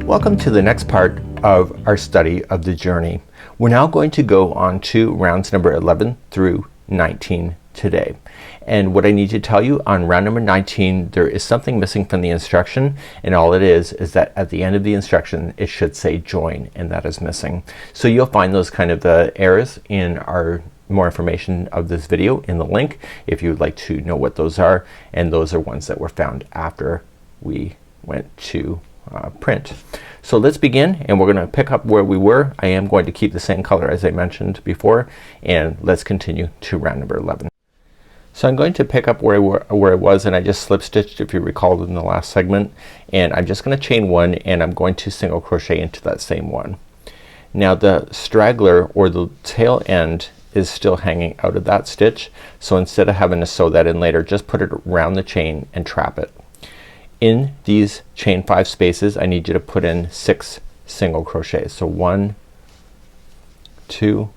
Welcome to the next part of our study of the journey. We're now going to go on to rounds number 11 through 19 today. And what I need to tell you on round number 19, there is something missing from the instruction, and all it is that at the end of the instruction it should say join, and that is missing. So you'll find those kind of errors in our more information of this video in the link if you would like to know what those are, and those are ones that were found after we went to print. So let's begin, and we're going to pick up where we were. I am going to keep the same color as I mentioned before, and let's continue to round number 11. So I'm going to pick up where I was, and I just slip stitched if you recall in the last segment, and I'm just going to chain one, and I'm going to single crochet into that same one. Now the straggler or the tail end is still hanging out of that stitch, so instead of having to sew that in later, just put it around the chain and trap it. In these chain 5 spaces I need you to put in 6 single crochets. So 1, 2,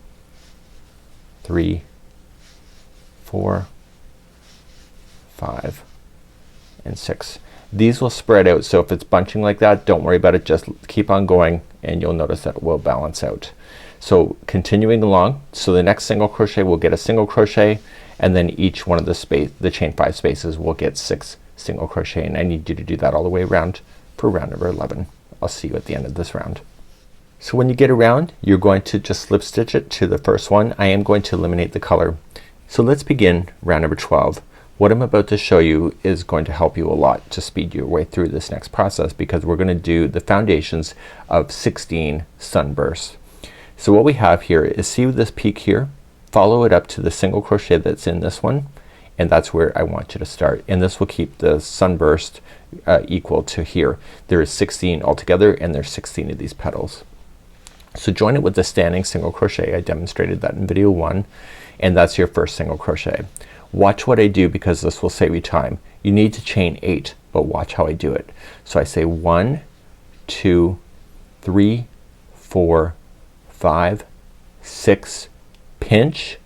3, 4, 5 and 6. These will spread out, so if it's bunching like that, don't worry about it, just keep on going and you'll notice that it will balance out. So continuing along, so the next single crochet will get a single crochet, and then each one of the chain 5 spaces will get 6 single crochet, and I need you to do that all the way around for round number 11. I'll see you at the end of this round. So when you get around, you're going to just slip stitch it to the first one. I am going to eliminate the color. So let's begin round number 12. What I'm about to show you is going to help you a lot to speed your way through this next process, because we're going to do the foundations of 16 sunbursts. So what we have here is, see this peak here, follow it up to the single crochet that's in this one, and that's where I want you to start, and this will keep the sunburst equal to here. There is 16 altogether, and there's 16 of these petals. So join it with the standing single crochet. I demonstrated that in video 1, and that's your first single crochet. Watch what I do, because this will save you time. You need to chain 8, but watch how I do it. So I say 1, 2, 3, 4, 5, 6, pinch,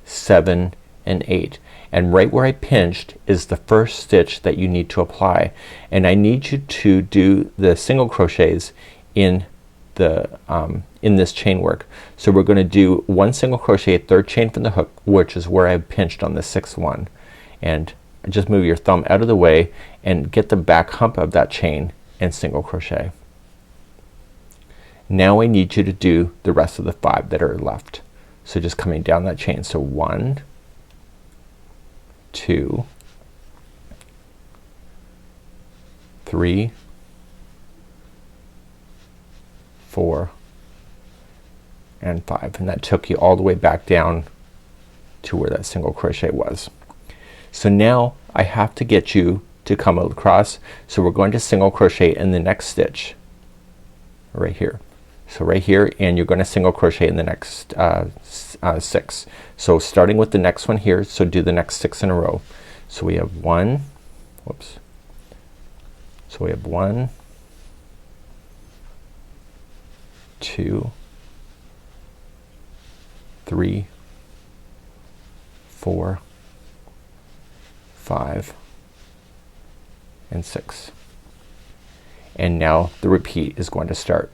7 and 8. And right where I pinched is the first stitch that you need to apply, and I need you to do the single crochets in the in this chain work. So we're going to do 1 single crochet, 3rd chain from the hook, which is where I pinched on the 6th one, and just move your thumb out of the way and get the back hump of that chain and single crochet. Now I need you to do the rest of the 5 that are left. So just coming down that chain, so 1, 2, 3, 4 and 5, and that took you all the way back down to where that single crochet was. So now I have to get you to come across, so we're going to single crochet in the next stitch right here. So right here, and you're going to single crochet in the next 6. So starting with the next one here, so do the next 6 in a row. So we have 1, whoops, so we have 1, 2, 3, 4, 5 and 6. And now the repeat is going to start.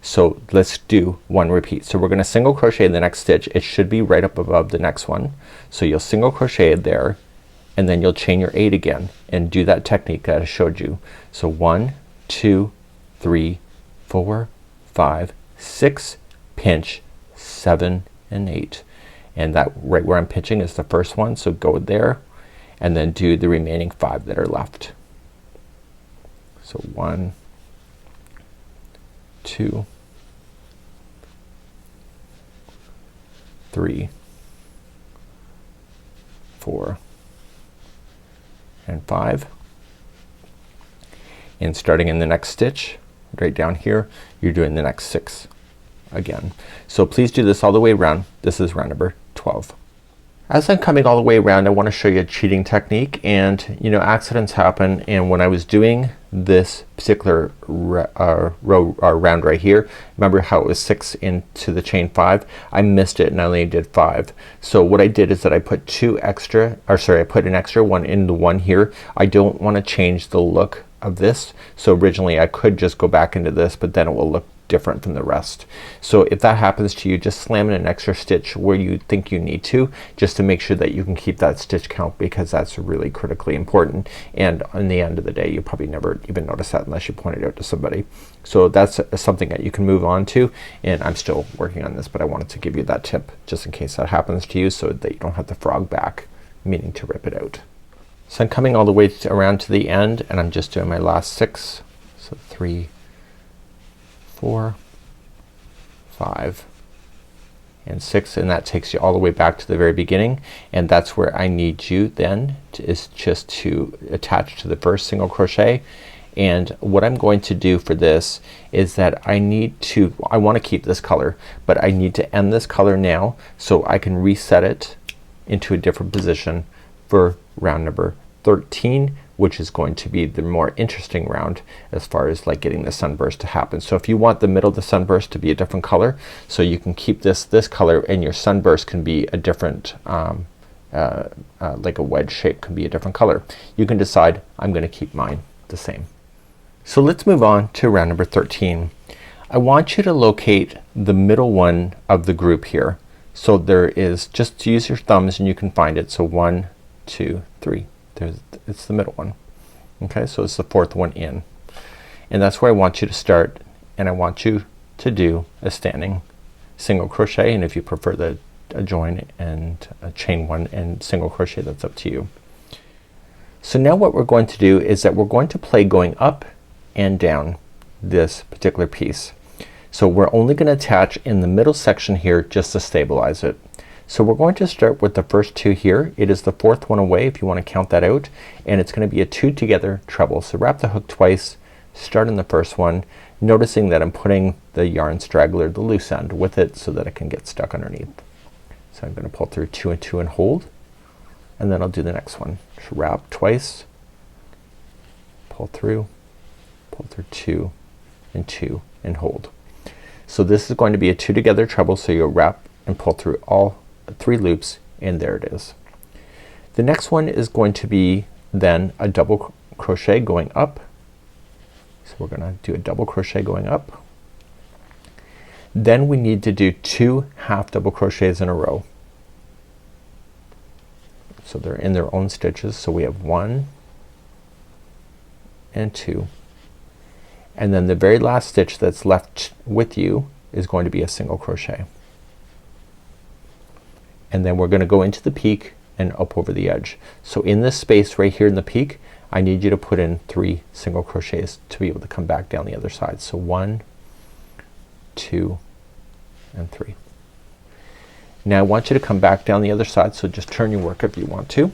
So let's do 1 repeat. So we're going to single crochet in the next stitch. It should be right up above the next one. So you'll single crochet there, and then you'll chain your 8 again and do that technique that I showed you. So 1, 2, 3, 4, 5, 6, pinch, 7 and 8. And that right where I'm pinching is the first one, so go there and then do the remaining 5 that are left. So 1, 2, 3, 4 and 5, and starting in the next stitch right down here, you're doing the next 6 again. So please do this all the way around. This is round number 12. As I'm coming all the way around, I want to show you a cheating technique, and you know, accidents happen, and when I was doing this particular round right here, remember how it was 6 into the chain 5? I missed it and I only did 5. So what I did is that I put I put an extra one in the one here. I don't want to change the look of this. So originally I could just go back into this, but then it will look different from the rest. So if that happens to you, just slam in an extra stitch where you think you need to, just to make sure that you can keep that stitch count, because that's really critically important. And in the end of the day, you probably never even notice that unless you point it out to somebody. So that's something that you can move on to, and I'm still working on this, but I wanted to give you that tip just in case that happens to you, so that you don't have to frog back, meaning to rip it out. So I'm coming all the way around to the end, and I'm just doing my last 6. So 3, 4, 5 and 6, and that takes you all the way back to the very beginning, and that's where I need you then is just to attach to the first single crochet. And what I'm going to do for this is that I want to keep this color, but I need to end this color now so I can reset it into a different position for round number 13, which is going to be the more interesting round as far as like getting the sunburst to happen. So if you want the middle of the sunburst to be a different color, so you can keep this color, and your sunburst can be a different like a wedge shape can be a different color. You can decide. I'm gonna keep mine the same. So let's move on to round number 13. I want you to locate the middle one of the group here. So there is, just use your thumbs and you can find it. So 1, 2, 3. It's the middle one. Okay, so it's the 4th one in, and that's where I want you to start, and I want you to do a standing single crochet, and if you prefer a join and a chain 1 and single crochet, that's up to you. So now what we're going to do is that we're going to play going up and down this particular piece. So we're only gonna attach in the middle section here just to stabilize it. So we're going to start with the first 2 here. It is the 4th one away if you want to count that out, and it's gonna be a 2 together treble. So wrap the hook twice, start in the first one, noticing that I'm putting the yarn straggler, the loose end, with it so that it can get stuck underneath. So I'm gonna pull through 2 and 2 and hold, and then I'll do the next one. So wrap twice, pull through 2 and 2 and hold. So this is going to be a 2 together treble, so you'll wrap and pull through all 3 loops, and there it is. The next one is going to be then a double crochet going up. So we're gonna do a double crochet going up. Then we need to do 2 half double crochets in a row. So they're in their own stitches. So we have 1 and 2, and then the very last stitch that's left with you is going to be a single crochet. And then we're gonna go into the peak and up over the edge. So in this space right here in the peak, I need you to put in 3 single crochets to be able to come back down the other side. So 1, 2 and 3. Now I want you to come back down the other side, so just turn your work if you want to,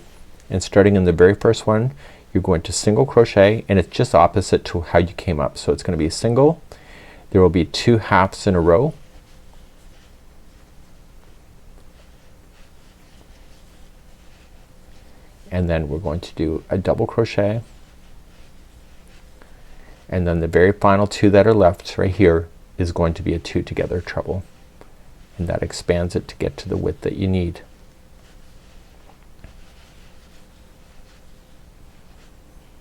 and starting in the very first one you're going to single crochet, and it's just opposite to how you came up. So it's gonna be a single, there will be 2 halves in a row, and then we're going to do a double crochet, and then the very final 2 that are left right here is going to be a 2 together treble, and that expands it to get to the width that you need.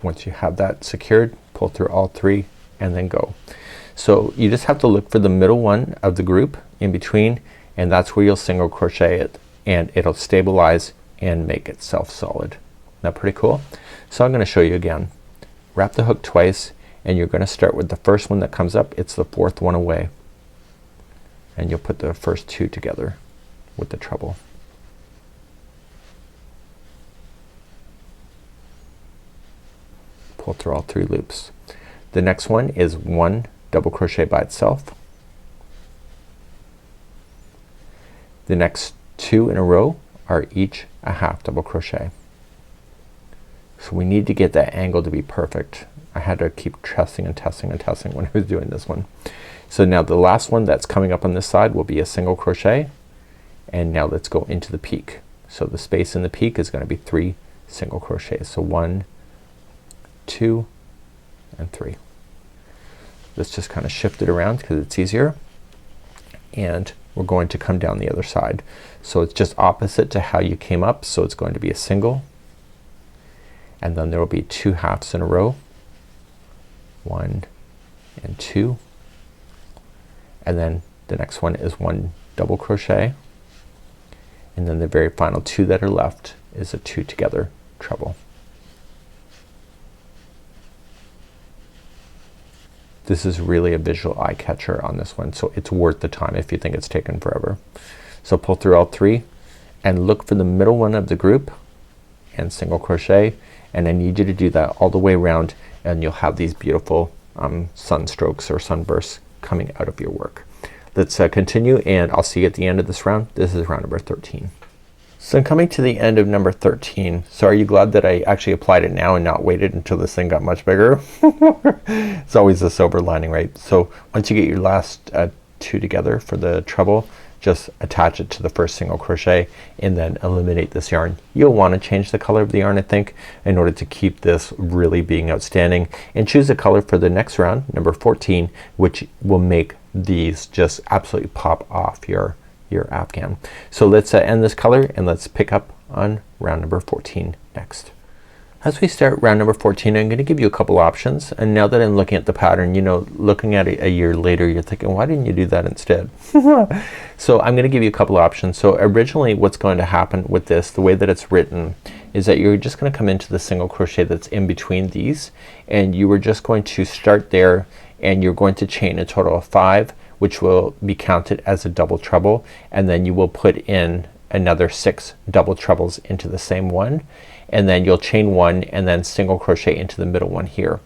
Once you have that secured, pull through all 3 and then go. So you just have to look for the middle one of the group in between, and that's where you'll single crochet it, and it'll stabilize and make itself solid. Isn't that pretty cool? So I'm gonna show you again. Wrap the hook twice, and you're gonna start with the first one that comes up. It's the 4th one away, and you'll put the first 2 together with the treble. Pull through all 3 loops. The next one is 1 double crochet by itself. The next 2 in a row are each a half double crochet. So we need to get that angle to be perfect. I had to keep testing and testing and testing when I was doing this one. So now the last one that's coming up on this side will be a single crochet, and now let's go into the peak. So the space in the peak is gonna be 3 single crochets. So 1, 2 and 3. Let's just kind of shift it around because it's easier, and we're going to come down the other side. So it's just opposite to how you came up. So it's going to be a single, and then there will be 2 halves in a row, 1 and 2, and then the next one is 1 double crochet, and then the very final 2 that are left is a 2 together treble. This is really a visual eye catcher on this one, so it's worth the time if you think it's taken forever. So pull through all 3 and look for the middle one of the group and single crochet, and I need you to do that all the way around, and you'll have these beautiful sunstrokes or sunbursts coming out of your work. Let's continue, and I'll see you at the end of this round. This is round number 13. So I'm coming to the end of number 13. So are you glad that I actually applied it now and not waited until this thing got much bigger? It's always a silver lining, right? So once you get your last 2 together for the treble, just attach it to the first single crochet and then eliminate this yarn. You'll want to change the color of the yarn, I think, in order to keep this really being outstanding, and choose a color for the next round, number 14, which will make these just absolutely pop off your Afghan. So let's end this color and let's pick up on round number 14 next. As we start round number 14, I'm gonna give you a couple options, and now that I'm looking at the pattern, you know, looking at it a year later, you're thinking, why didn't you do that instead? So I'm gonna give you a couple options. So originally what's going to happen with this, the way that it's written, is that you're just gonna come into the single crochet that's in between these, and you were just going to start there, and you're going to chain a total of 5, which will be counted as a double treble, and then you will put in another 6 double trebles into the same one, and then you'll chain 1 and then single crochet into the middle one here.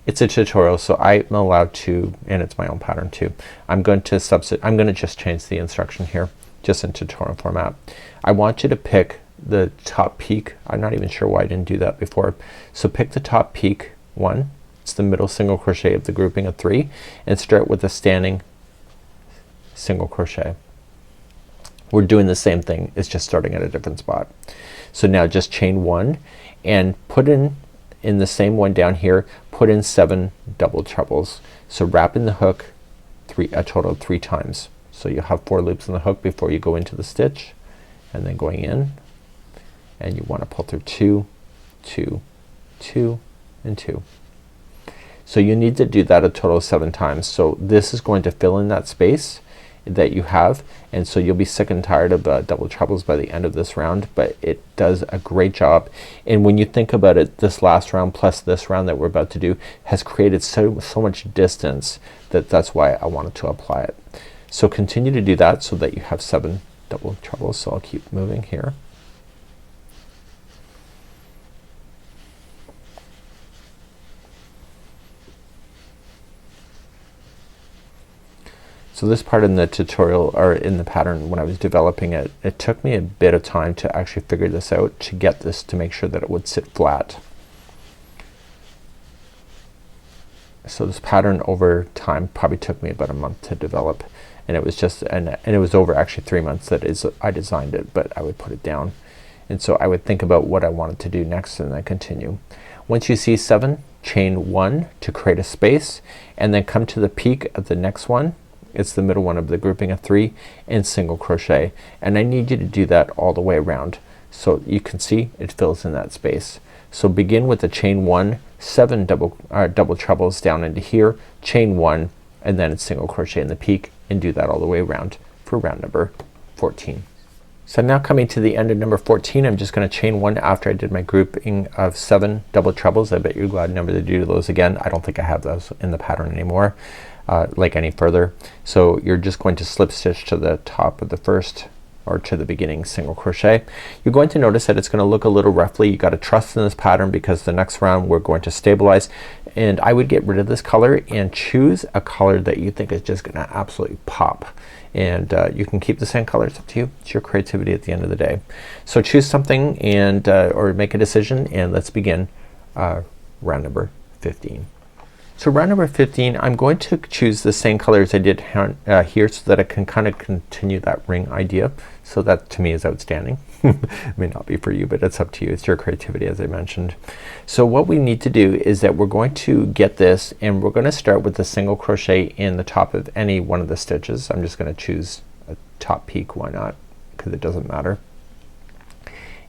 It's a tutorial, so I'm allowed to, and it's my own pattern too. I'm going to just change the instruction here just in tutorial format. I want you to pick the top peak. I'm not even sure why I didn't do that before. So pick the top peak one. It's the middle single crochet of the grouping of 3, and start with a standing single crochet. We're doing the same thing, it's just starting at a different spot. So now just chain 1 and put in the same one down here, put in 7 double trebles. So wrap in the hook a total of 3 times. So you'll have 4 loops in the hook before you go into the stitch, and then going in, and you want to pull through 2, 2, 2, and 2. So you need to do that a total of 7 times. So this is going to fill in that space that you have, and so you'll be sick and tired of double trebles by the end of this round, but it does a great job. And when you think about it, this last round plus this round that we're about to do has created so much distance that's why I wanted to apply it. So continue to do that so that you have 7 double trebles. So I'll keep moving here. So this part in the tutorial, or in the pattern when I was developing it, it took me a bit of time to actually figure this out, to get this to make sure that it would sit flat. So this pattern over time probably took me about a month to develop, and it was just and it was over actually 3 months that I designed it, but I would put it down, and so I would think about what I wanted to do next and then continue. Once you see 7, chain 1 to create a space, and then come to the peak of the next one. It's the middle one of the grouping of 3, and single crochet, and I need you to do that all the way around so you can see it fills in that space. So begin with the chain 1, 7 double trebles down into here, chain 1, and then it's single crochet in the peak, and do that all the way around for round number 14. So I'm now coming to the end of number 14. I'm just gonna chain 1 after I did my grouping of 7 double trebles. I bet you're glad never to do those again. I don't think I have those in the pattern anymore. Like any further. So you're just going to slip stitch to the top of the first, or to the beginning single crochet. You're going to notice that it's gonna look a little roughly. You gotta trust in this pattern because the next round we're going to stabilize, and I would get rid of this color and choose a color that you think is just gonna absolutely pop. And you can keep the same color, it's up to you. It's your creativity at the end of the day. So choose something and or make a decision, and let's begin round number 15. So round number 15, I'm going to choose the same color as I did here so that I can kind of continue that ring idea. So that to me is outstanding. It may not be for you, but it's up to you. It's your creativity, as I mentioned. So what we need to do is that we're going to get this, and we're gonna start with the single crochet in the top of any one of the stitches. I'm just gonna choose a top peak, why not, because it doesn't matter.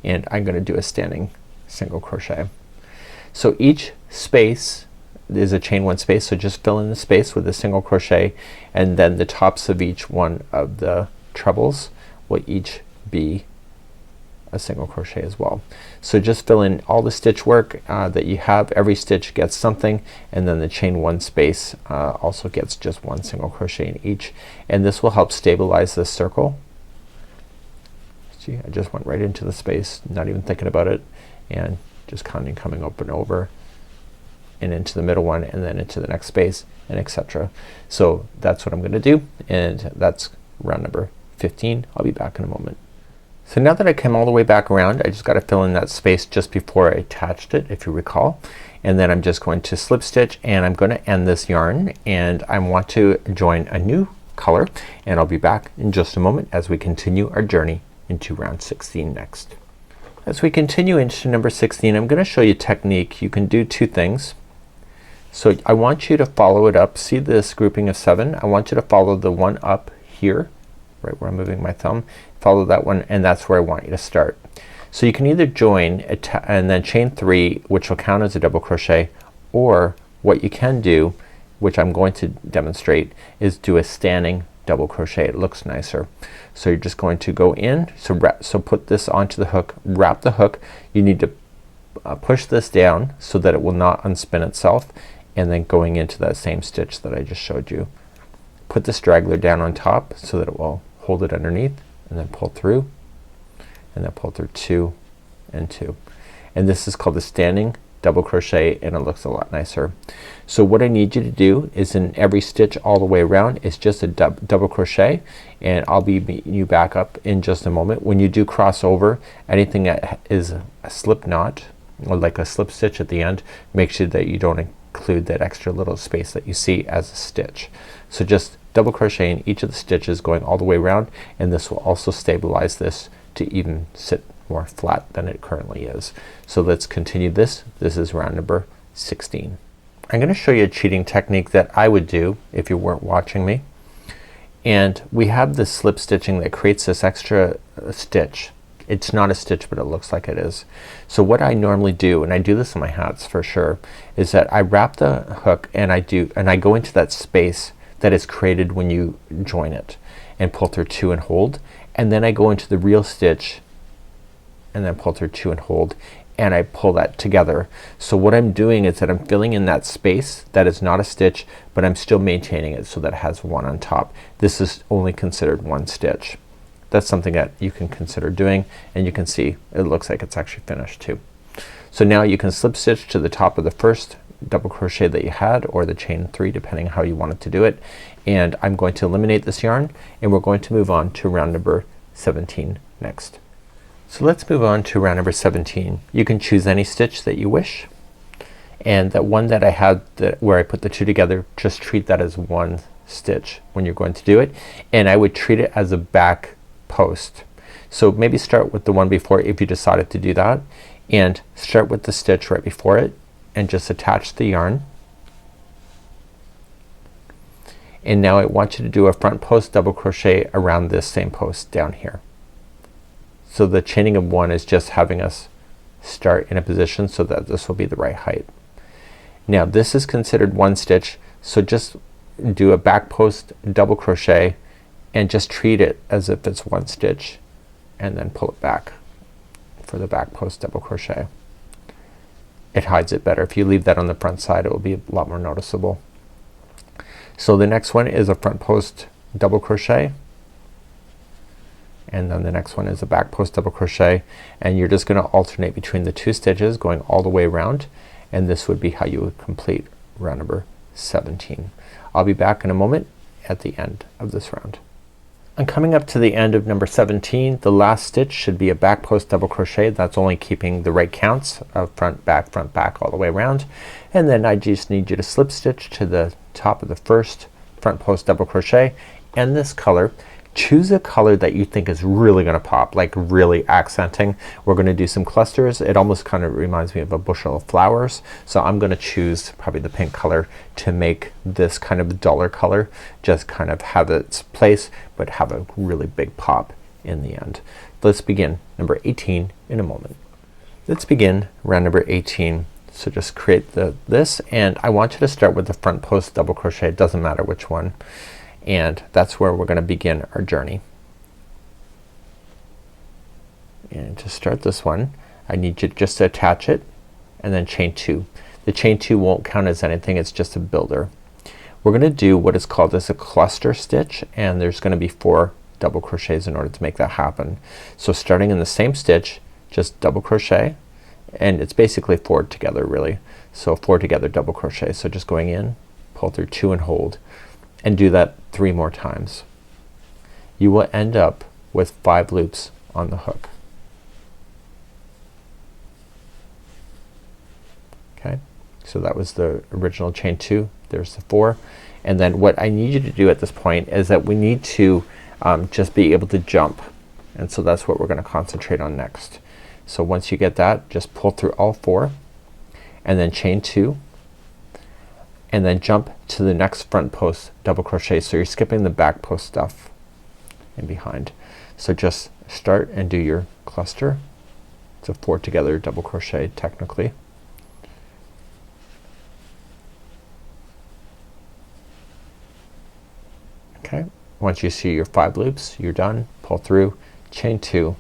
And I'm gonna do a standing single crochet. So each space is a chain one space, so just fill in the space with a single crochet, and then the tops of each one of the trebles will each be a single crochet as well. So just fill in all the stitch work that you have. Every stitch gets something, and then the chain one space also gets just one single crochet in each, and this will help stabilize this circle. See, I just went right into the space, not even thinking about it, and just kind of coming up and over and into the middle one and then into the next space, and etc. So that's what I'm gonna do, and that's round number 15. I'll be back in a moment. So now that I came all the way back around, I just gotta fill in that space just before I attached it, if you recall, and then I'm just going to slip stitch, and I'm gonna end this yarn, and I want to join a new color, and I'll be back in just a moment as we continue our journey into round 16 next. As we continue into number 16, I'm gonna show you a technique. You can do two things. So I want you to follow it up. See this grouping of 7? I want you to follow the one up here, right where I'm moving my thumb. Follow that one, and that's where I want you to start. So you can either join and then chain 3, which will count as a double crochet, or what you can do, which I'm going to demonstrate, is do a standing double crochet. It looks nicer. So you're just going to go in, so put this onto the hook, wrap the hook. You need to push this down so that it will not unspin itself, and then going into that same stitch that I just showed you. Put the straggler down on top so that it will hold it underneath, and then pull through, and then pull through 2 and 2. And this is called the standing double crochet, and it looks a lot nicer. So what I need you to do is in every stitch all the way around is just a double crochet, and I'll be meeting you back up in just a moment. When you do cross over, anything that is a slip knot or like a slip stitch at the end, make sure that you don't include that extra little space that you see as a stitch. So just double crochet in each of the stitches going all the way around, and this will also stabilize this to even sit more flat than it currently is. So let's continue this. This is round number 16. I'm gonna show you a cheating technique that I would do if you weren't watching me. And we have this slip stitching that creates this extra stitch. It's not a stitch, but it looks like it is. So what I normally do, and I do this in my hats for sure, is that I wrap the hook and I go into that space that is created when you join it, and pull through 2 and hold, and then I go into the real stitch and then pull through 2 and hold, and I pull that together. So what I'm doing is that I'm filling in that space that is not a stitch, but I'm still maintaining it so that it has one on top. This is only considered one stitch. That's something that you can consider doing, and you can see it looks like it's actually finished too. So now you can slip stitch to the top of the first double crochet that you had, or the chain 3 depending how you wanted to do it, and I'm going to eliminate this yarn, and we're going to move on to round number 17 next. So let's move on to round number 17. You can choose any stitch that you wish, and that one that I had where I put the 2 together, just treat that as one stitch when you're going to do it, and I would treat it as a back post. So maybe start with the one before if you decided to do that, and start with the stitch right before it and just attach the yarn. And now I want you to do a front post double crochet around this same post down here. So the chaining of 1 is just having us start in a position so that this will be the right height. Now this is considered one stitch, so just do a back post double crochet and just treat it as if it's one stitch, and then pull it back for the back post double crochet. It hides it better. If you leave that on the front side, it will be a lot more noticeable. So the next one is a front post double crochet, and then the next one is a back post double crochet, and you're just gonna alternate between the 2 stitches going all the way around, and this would be how you would complete round number 17. I'll be back in a moment at the end of this round. I'm coming up to the end of number 17. The last stitch should be a back post double crochet. That's only keeping the right counts of front back all the way around, and then I just need you to slip stitch to the top of the first front post double crochet, and this color, choose a color that you think is really gonna pop, like really accenting. We're gonna do some clusters. It almost kind of reminds me of a bushel of flowers, so I'm gonna choose probably the pink color to make this kind of duller color just kind of have its place but have a really big pop in the end. Let's begin number 18 in a moment. Let's begin round number 18. So just create this, and I want you to start with the front post double crochet. It doesn't matter which one, and that's where we're gonna begin our journey. And to start this one, I need you just to attach it and then chain 2. The chain 2 won't count as anything, it's just a builder. We're gonna do what is called as a cluster stitch, and there's gonna be 4 double crochets in order to make that happen. So starting in the same stitch, just double crochet, and it's basically 4 together really. So 4 together double crochet. So just going in, pull through 2 and hold, and do that 3 more times. You will end up with 5 loops on the hook. Okay, so that was the original chain 2. There's the 4, and then what I need you to do at this point is that we need to just be able to jump, and so that's what we're gonna concentrate on next. So once you get that, just pull through all 4 and then chain 2 and then jump to the next front post double crochet. So you're skipping the back post stuff in behind. So just start and do your cluster. It's a 4 together double crochet technically. Okay, once you see your 5 loops, you're done. Pull through, chain 2,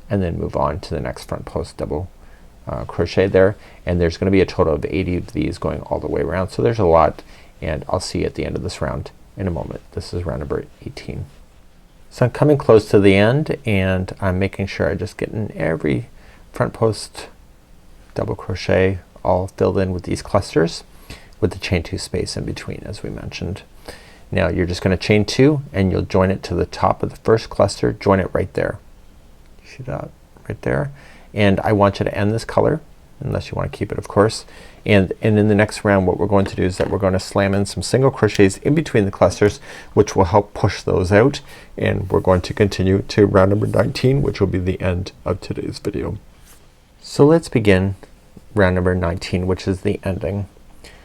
and then move on to the next front post double crochet there, and there's gonna be a total of 80 of these going all the way around. So there's a lot, and I'll see you at the end of this round in a moment. This is round number 18. So I'm coming close to the end, and I'm making sure I just get in every front post double crochet all filled in with these clusters with the chain 2 space in between, as we mentioned. Now you're just gonna chain 2 and you'll join it to the top of the first cluster. Join it right there. Shoot out right there, and I want you to end this color unless you want to keep it, of course. And in the next round what we're going to do is that we're going to slam in some single crochets in between the clusters, which will help push those out, and we're going to continue to round number 19, which will be the end of today's video. So let's begin round number 19, which is the ending.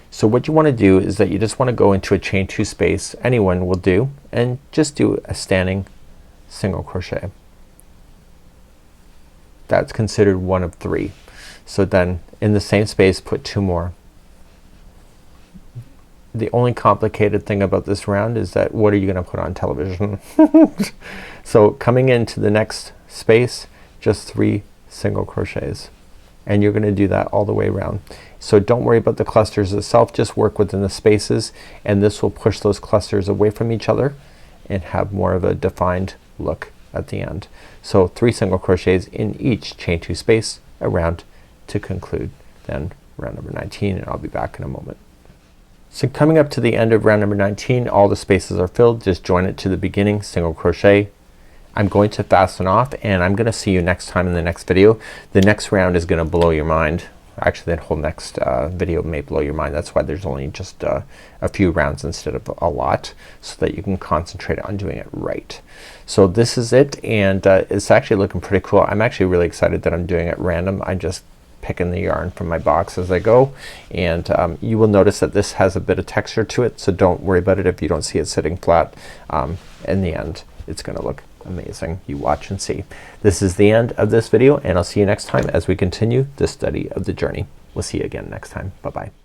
So what you want to do is that you just want to go into a chain 2 space, anyone will do, and just do a standing single crochet. That's considered one of 3. So then in the same space put 2 more. The only complicated thing about this round is that what are you gonna put on television? So coming into the next space, just 3 single crochets, and you're gonna do that all the way around. So don't worry about the clusters itself, just work within the spaces, and this will push those clusters away from each other and have more of a defined look at the end. So 3 single crochets in each chain 2 space around to conclude then round number 19, and I'll be back in a moment. So coming up to the end of round number 19, all the spaces are filled. Just join it to the beginning, single crochet. I'm going to fasten off, and I'm gonna see you next time in the next video. The next round is gonna blow your mind. Actually that whole next video may blow your mind. That's why there's only just a few rounds instead of a lot, so that you can concentrate on doing it right. So this is it, and it's actually looking pretty cool. I'm actually really excited that I'm doing it random. I'm just picking the yarn from my box as I go, and you will notice that this has a bit of texture to it, so don't worry about it if you don't see it sitting flat. In the end it's gonna look amazing. You watch and see. This is the end of this video, and I'll see you next time as we continue the study of the journey. We'll see you again next time. Bye bye.